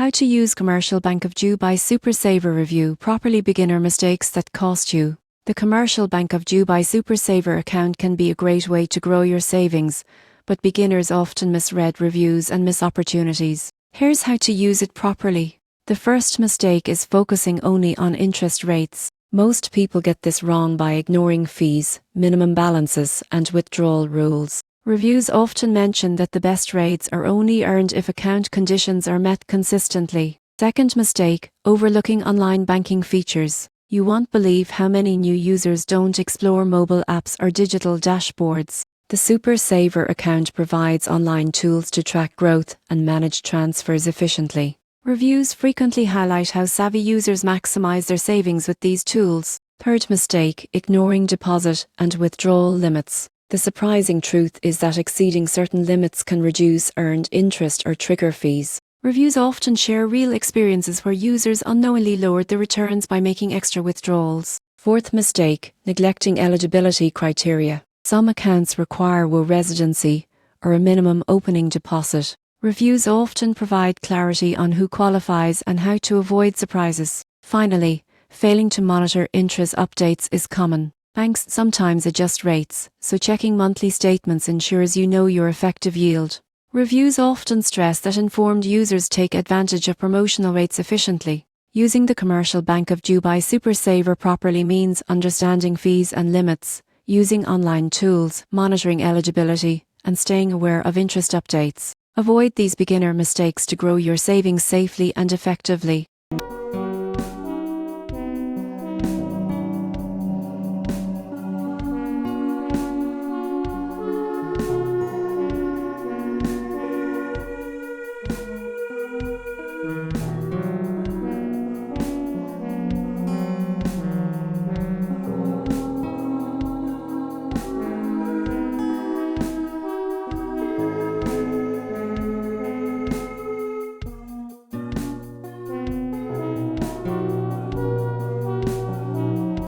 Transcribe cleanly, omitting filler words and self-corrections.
How to use Commercial Bank of Dubai Super Saver Review properly. Beginner mistakes that cost you. The Commercial Bank of Dubai Super Saver account can be a great way to grow your savings, but beginners often misread reviews and miss opportunities. Here's how to use it properly. The first mistake is focusing only on interest rates. Most people get this wrong by ignoring fees, minimum balances, and withdrawal rules. Reviews often mention that the best rates are only earned if account conditions are met consistently. Second mistake, overlooking online banking features. You won't believe how many new users don't explore mobile apps or digital dashboards. The Super Saver account provides online tools to track growth and manage transfers efficiently. Reviews frequently highlight how savvy users maximize their savings with these tools. Third mistake, ignoring deposit and withdrawal limits. The surprising truth is that exceeding certain limits can reduce earned interest or trigger fees. Reviews often share real experiences where users unknowingly lowered their returns by making extra withdrawals. Fourth mistake, neglecting eligibility criteria. Some accounts require residency or a minimum opening deposit. Reviews often provide clarity on who qualifies and how to avoid surprises. Finally, failing to monitor interest updates is common. Banks sometimes adjust rates, so checking monthly statements ensures you know your effective yield. Reviews often stress that informed users take advantage of promotional rates efficiently. Using the Commercial Bank of Dubai Super Saver properly means understanding fees and limits, using online tools, monitoring eligibility, and staying aware of interest updates. Avoid these beginner mistakes to grow your savings safely and effectively.